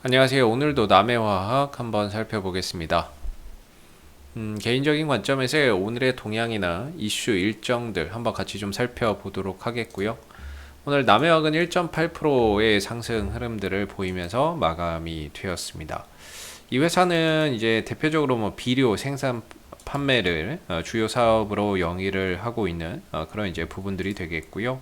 안녕하세요. 오늘도 남해화학 한번 살펴보겠습니다. 개인적인 관점에서 오늘의 동향이나 이슈 일정들 한번 같이 좀 살펴보도록 하겠고요. 오늘 남해화학은 1.8%의 상승 흐름들을 보이면서 마감이 되었습니다. 이 회사는 이제 대표적으로 비료 생산 판매를 주요 사업으로 영위를 하고 있는 그런 이제 부분들이 되겠고요.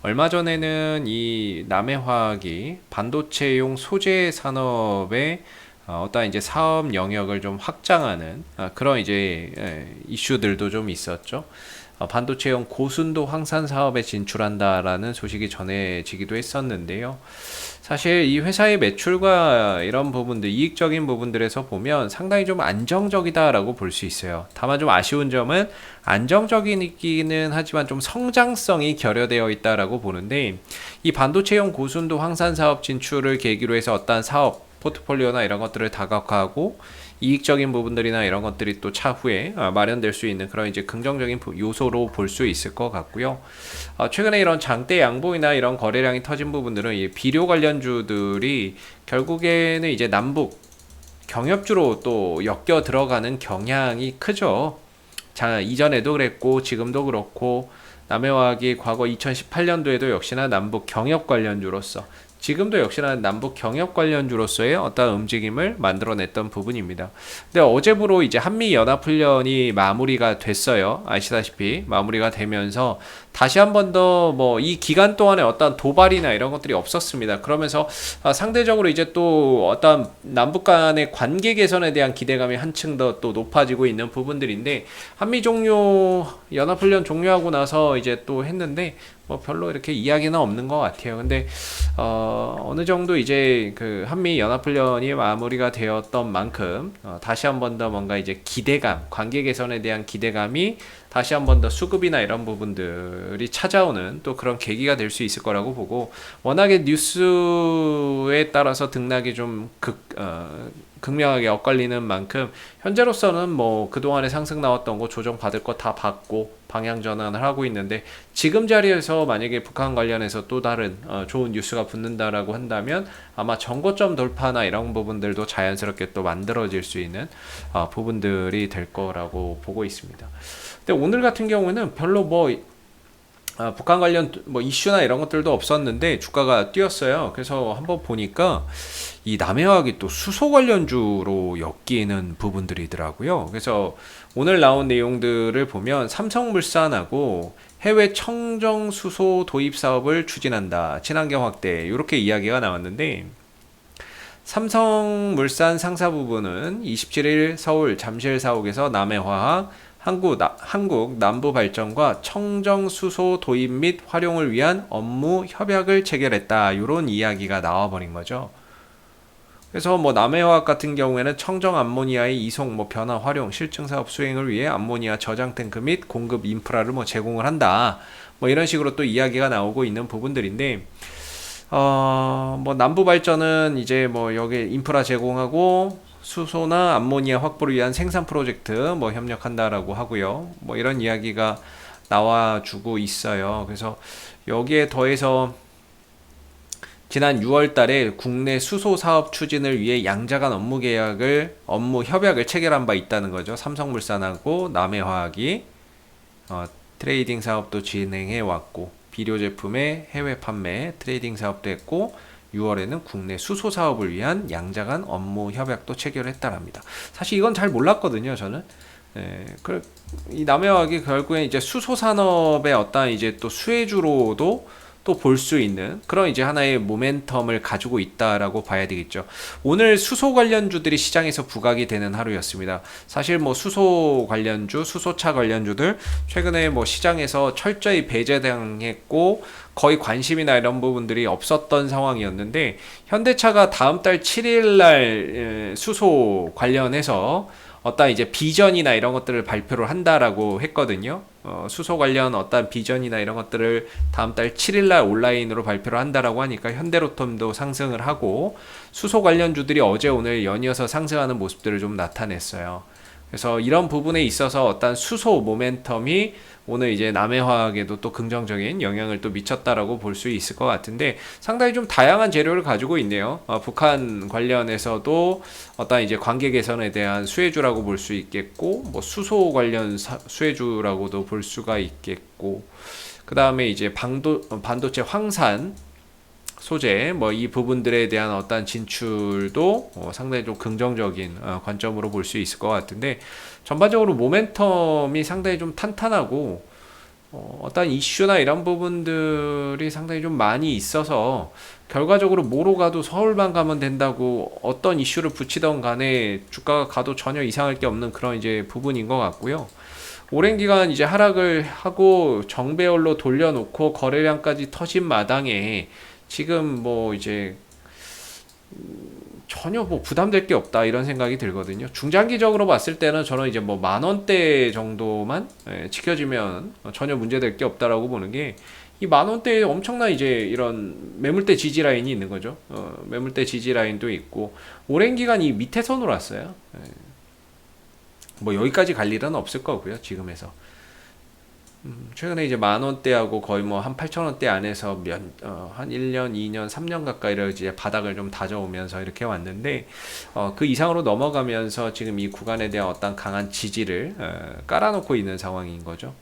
얼마 전에는 이 남해화학이 반도체용 소재 산업의 어떤 이제 사업 영역을 좀 확장하는 그런 이제 이슈들도 좀 있었죠. 반도체용 고순도 황산 사업에 진출한다라는 소식이 전해지기도 했었는데요. 사실 이 회사의 매출과 이런 부분들, 이익적인 부분들에서 보면 상당히 좀 안정적이다라고 볼 수 있어요. 다만 좀 아쉬운 점은 안정적이기는 하지만 좀 성장성이 결여되어 있다라고 보는데, 이 반도체용 고순도 황산 사업 진출을 계기로 해서 어떤 사업 포트폴리오나 이런 것들을 다각화하고 이익적인 부분들이나 이런 것들이 또 차후에 마련될 수 있는 그런 이제 긍정적인 요소로 볼 수 있을 것 같고요. 최근에 이런 장대 양봉이나 이런 거래량이 터진 부분들은 이 비료 관련주들이 결국에는 이제 남북 경협주로 또 엮여 들어가는 경향이 크죠. 자, 이전에도 그랬고 지금도 그렇고 남해화학이 과거 2018년도에도 역시나 남북 경협 관련주로서 지금도 역시나 남북 경협 관련주로서의 어떤 움직임을 만들어냈던 부분입니다. 근데 어제부로 이제 한미 연합훈련이 마무리가 됐어요. 아시다시피 마무리가 되면서 다시 한 번 더 이 기간 동안에 어떤 도발이나 이런 것들이 없었습니다. 그러면서 상대적으로 이제 또 어떤 남북 간의 관계 개선에 대한 기대감이 한층 더 또 높아지고 있는 부분들인데 한미 종료 연합훈련 종료하고 나서 이제 또 했는데 별로 이렇게 이야기는 없는 것 같아요. 근데 어느 정도 이제 그 한미 연합훈련이 마무리가 되었던 만큼 다시 한 번 더 뭔가 이제 기대감, 관계 개선에 대한 기대감이 다시 한 번 더 수급이나 이런 부분들이 찾아오는 또 그런 계기가 될 수 있을 거라고 보고, 워낙에 뉴스에 따라서 등락이 좀 극명하게 엇갈리는 만큼 현재로서는 그동안에 상승 나왔던 거 조정 받을 거 다 받고 방향 전환을 하고 있는데, 지금 자리에서 만약에 북한 관련해서 또 다른 좋은 뉴스가 붙는다라고 한다면 아마 정고점 돌파나 이런 부분들도 자연스럽게 또 만들어질 수 있는 부분들이 될 거라고 보고 있습니다. 근데 오늘 같은 경우에는 별로 북한 관련 이슈나 이런 것들도 없었는데 주가가 뛰었어요. 그래서 한번 보니까 이 남해화학이 또 수소 관련주로 엮이는 부분들이더라고요. 그래서 오늘 나온 내용들을 보면 삼성물산하고 해외 청정 수소 도입 사업을 추진한다. 친환경 확대. 이렇게 이야기가 나왔는데, 삼성물산 상사 부분은 27일 서울 잠실 사옥에서 남해화학 한국 남부발전과 청정수소 도입 및 활용을 위한 업무 협약을 체결했다. 이런 이야기가 나와버린 거죠. 그래서 남해화학 같은 경우에는 청정 암모니아의 이송, 변화, 활용, 실증 사업 수행을 위해 암모니아 저장 탱크 및 공급 인프라를 제공을 한다. 이런 식으로 또 이야기가 나오고 있는 부분들인데, 남부 발전은 이제 여기 인프라 제공하고 수소나 암모니아 확보를 위한 생산 프로젝트 협력한다라고 하고요. 이런 이야기가 나와주고 있어요. 그래서 여기에 더해서 지난 6월 달에 국내 수소 사업 추진을 위해 양자간 업무 협약을 체결한 바 있다는 거죠. 삼성물산하고 남해화학이 트레이딩 사업도 진행해 왔고, 비료 제품의 해외 판매 트레이딩 사업도 했고, 6월에는 국내 수소 사업을 위한 양자간 업무 협약도 체결했다랍니다. 사실 이건 잘 몰랐거든요, 저는. 이 남해화학이 결국엔 이제 수소 산업의 어떤 이제 또 수혜주로도 또 볼 수 있는 그런 이제 하나의 모멘텀을 가지고 있다라고 봐야 되겠죠. 오늘 수소 관련주들이 시장에서 부각이 되는 하루였습니다. 사실 수소 관련주, 수소차 관련주들 최근에 시장에서 철저히 배제당했고 거의 관심이나 이런 부분들이 없었던 상황이었는데, 현대차가 다음 달 7일 날 수소 관련해서 어떤 이제 비전이나 이런 것들을 발표를 한다라고 했거든요. 수소 관련 어떤 비전이나 이런 것들을 다음 달 7일날 온라인으로 발표를 한다라고 하니까 현대로템도 상승을 하고 수소 관련주들이 어제 오늘 연이어서 상승하는 모습들을 좀 나타냈어요. 그래서 이런 부분에 있어서 어떤 수소 모멘텀이 오늘 이제 남해화학에도 또 긍정적인 영향을 또 미쳤다라고 볼 수 있을 것 같은데 상당히 좀 다양한 재료를 가지고 있네요. 북한 관련해서도 어떤 이제 관계 개선에 대한 수혜주라고 볼 수 있겠고, 뭐 수소 관련 수혜주라고도 볼 수가 있겠고, 그 다음에 이제 반도체 황산 소재 뭐 이 부분들에 대한 어떤 진출도 상당히 좀 긍정적인 관점으로 볼 수 있을 것 같은데 전반적으로 모멘텀이 상당히 좀 탄탄하고 어떤 이슈나 이런 부분들이 상당히 좀 많이 있어서 결과적으로 뭐로 가도 서울만 가면 된다고 어떤 이슈를 붙이던 간에 주가가 가도 전혀 이상할 게 없는 그런 이제 부분인 것 같고요. 오랜 기간 이제 하락을 하고 정배열로 돌려놓고 거래량까지 터진 마당에 지금 뭐 이제 전혀 뭐 부담될 게 없다 이런 생각이 들거든요. 중장기적으로 봤을 때는 저는 이제 뭐 10,000원대 정도만 지켜지면 전혀 문제될 게 없다라고 보는 게 이 10,000원대에 엄청난 이제 이런 매물대 지지 라인이 있는 거죠. 매물대 지지 라인도 있고 오랜 기간 이 밑에서 놀았어요. 뭐 여기까지 갈 일은 없을 거고요. 지금에서. 최근에 이제 10,000원대하고 거의 뭐 한 8,000원대 안에서 한 1년, 2년, 3년 가까이를 이제 바닥을 좀 다져오면서 이렇게 왔는데, 그 이상으로 넘어가면서 지금 이 구간에 대한 어떤 강한 지지를 깔아놓고 있는 상황인 거죠.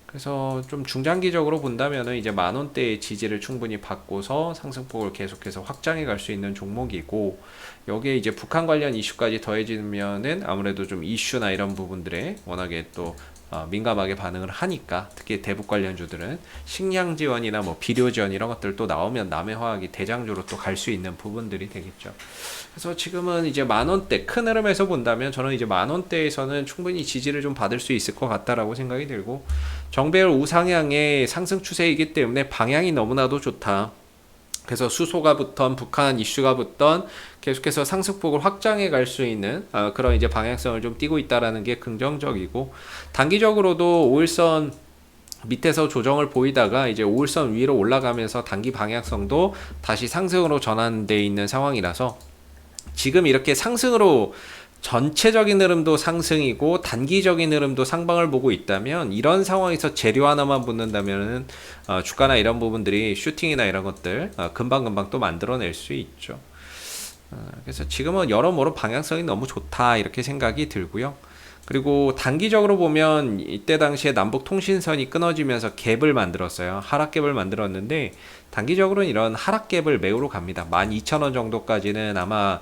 그래서 좀 중장기적으로 본다면은 이제 10,000원대의 지지를 충분히 받고서 상승폭을 계속해서 확장해 갈 수 있는 종목이고, 여기에 이제 북한 관련 이슈까지 더해지면은 아무래도 좀 이슈나 이런 부분들에 워낙에 또 민감하게 반응을 하니까 특히 대북 관련주들은 식량 지원이나 뭐 비료 지원 이런 것들 또 나오면 남해화학이 대장주로 또 갈 수 있는 부분들이 되겠죠. 그래서 지금은 이제 10,000원대 큰 흐름에서 본다면 저는 이제 10,000원대에서는 충분히 지지를 좀 받을 수 있을 것 같다라고 생각이 들고 정배열 우상향의 상승 추세이기 때문에 방향이 너무나도 좋다. 그래서 수소가 붙던 북한 이슈가 붙던 계속해서 상승폭을 확장해 갈 수 있는 그런 이제 방향성을 좀 띠고 있다라는 게 긍정적이고 단기적으로도 5일선 밑에서 조정을 보이다가 이제 5일선 위로 올라가면서 단기 방향성도 다시 상승으로 전환돼 있는 상황이라서 지금 이렇게 상승으로 전체적인 흐름도 상승이고 단기적인 흐름도 상방을 보고 있다면 이런 상황에서 재료 하나만 붙는다면은 주가나 이런 부분들이 슈팅이나 이런 것들 금방금방 또 만들어낼 수 있죠. 그래서 지금은 여러모로 방향성이 너무 좋다 이렇게 생각이 들고요. 그리고 단기적으로 보면 이때 당시에 남북 통신선이 끊어지면서 갭을 만들었어요. 하락 갭을 만들었는데 단기적으로는 이런 하락 갭을 메우러 갑니다. 12,000원 정도까지는 아마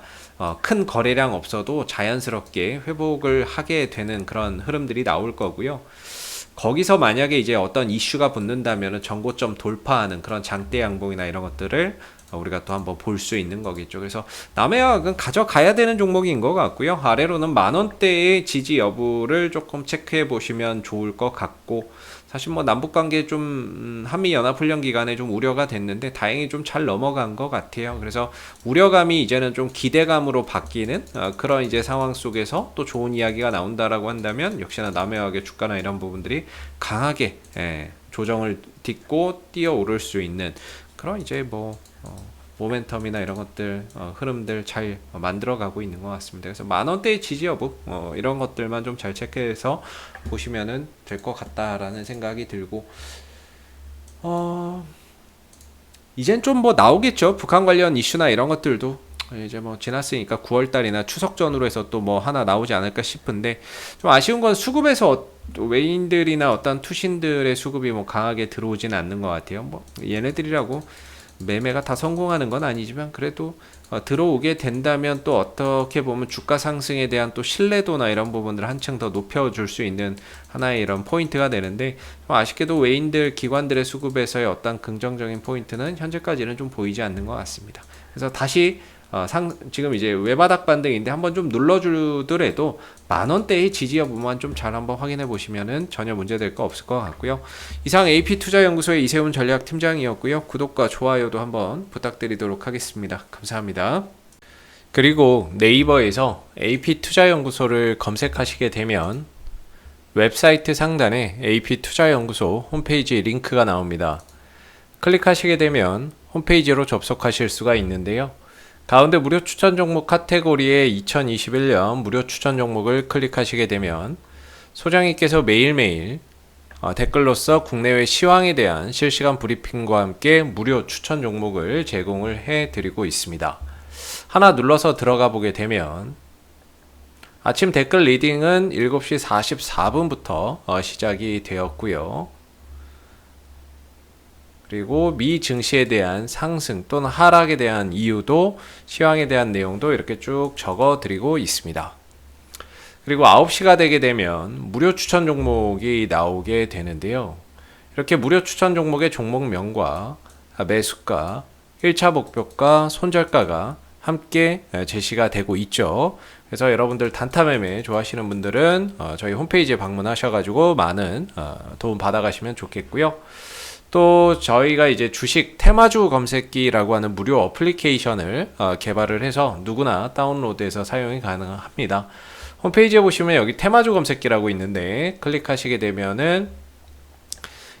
큰 거래량 없어도 자연스럽게 회복을 하게 되는 그런 흐름들이 나올 거고요. 거기서 만약에 이제 어떤 이슈가 붙는다면 전고점 돌파하는 그런 장대 양봉이나 이런 것들을 우리가 또 한번 볼 수 있는 거겠죠. 그래서 남해화학은 가져가야 되는 종목인 것 같고요. 아래로는 10,000원대의 지지 여부를 조금 체크해 보시면 좋을 것 같고 사실 뭐 남북관계 좀 한미연합훈련 기간에 좀 우려가 됐는데 다행히 좀 잘 넘어간 것 같아요. 그래서 우려감이 이제는 좀 기대감으로 바뀌는 그런 이제 상황 속에서 또 좋은 이야기가 나온다라고 한다면 역시나 남해화학의 주가나 이런 부분들이 강하게 조정을 딛고 뛰어오를 수 있는 그런 이제 뭐 모멘텀이나 이런 것들 흐름들 잘 만들어가고 있는 것 같습니다. 그래서 10,000원대의 지지 여부 이런 것들만 좀 잘 체크해서 보시면은 될 것 같다라는 생각이 들고 이젠 좀 뭐 나오겠죠. 북한 관련 이슈나 이런 것들도 이제 뭐 지났으니까 9월달이나 추석 전후로 해서 또 뭐 하나 나오지 않을까 싶은데 좀 아쉬운 건 수급에서 외인들이나 어떤 투신들의 수급이 뭐 강하게 들어오진 않는 것 같아요. 뭐 얘네들이라고 매매가 다 성공하는 건 아니지만 그래도 들어오게 된다면 또 어떻게 보면 주가 상승에 대한 또 신뢰도나 이런 부분들을 한층 더 높여줄 수 있는 하나의 이런 포인트가 되는데 아쉽게도 외인들 기관들의 수급에서의 어떤 긍정적인 포인트는 현재까지는 좀 보이지 않는 것 같습니다. 그래서 다시 지금 이제 외바닥 반등인데 한번 좀 눌러주더라도 10,000원대의 지지 여부만 좀 잘 한번 확인해 보시면은 전혀 문제될 거 없을 것 같고요. 이상 AP투자연구소의 이세훈 전략팀장이었고요. 구독과 좋아요도 한번 부탁드리도록 하겠습니다. 감사합니다. 그리고 네이버에서 AP투자연구소를 검색하시게 되면 웹사이트 상단에 AP투자연구소 홈페이지 링크가 나옵니다. 클릭하시게 되면 홈페이지로 접속하실 수가 있는데요. 가운데 무료 추천 종목 카테고리에 2021년 무료 추천 종목을 클릭하시게 되면 소장님께서 매일매일 댓글로서 국내외 시황에 대한 실시간 브리핑과 함께 무료 추천 종목을 제공을 해드리고 있습니다. 하나 눌러서 들어가 보게 되면 아침 댓글 리딩은 7시 44분부터 시작이 되었고요. 그리고 미 증시에 대한 상승 또는 하락에 대한 이유도 시황에 대한 내용도 이렇게 쭉 적어 드리고 있습니다. 그리고 9시가 되게 되면 무료 추천 종목이 나오게 되는데요. 이렇게 무료 추천 종목의 종목명과 매수가, 1차 목표가, 손절가가 함께 제시가 되고 있죠. 그래서 여러분들 단타 매매 좋아하시는 분들은 저희 홈페이지에 방문하셔가지고 많은 도움 받아가시면 좋겠고요. 또 저희가 이제 주식 테마주 검색기라고 하는 무료 어플리케이션을 개발을 해서 누구나 다운로드해서 사용이 가능합니다. 홈페이지에 보시면 여기 테마주 검색기라고 있는데 클릭하시게 되면은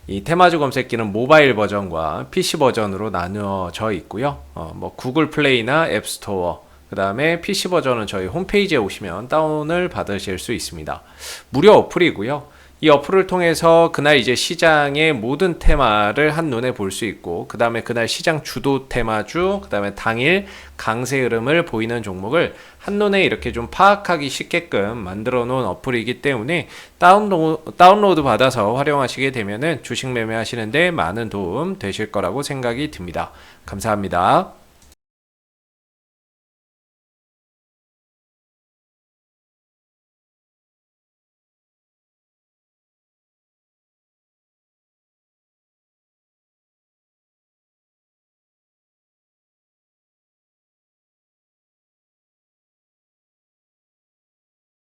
이 테마주 검색기는 모바일 버전과 PC 버전으로 나누어져 있고요. 뭐 구글 플레이나 앱스토어, 그 다음에 PC 버전은 저희 홈페이지에 오시면 다운을 받으실 수 있습니다. 무료 어플이고요. 이 어플을 통해서 그날 이제 시장의 모든 테마를 한눈에 볼 수 있고, 그 다음에 그날 시장 주도 테마주, 그 다음에 당일 강세 흐름을 보이는 종목을 한눈에 이렇게 좀 파악하기 쉽게끔 만들어 놓은 어플이기 때문에 다운로드 받아서 활용하시게 되면은 주식 매매하시는데 많은 도움 되실 거라고 생각이 듭니다. 감사합니다.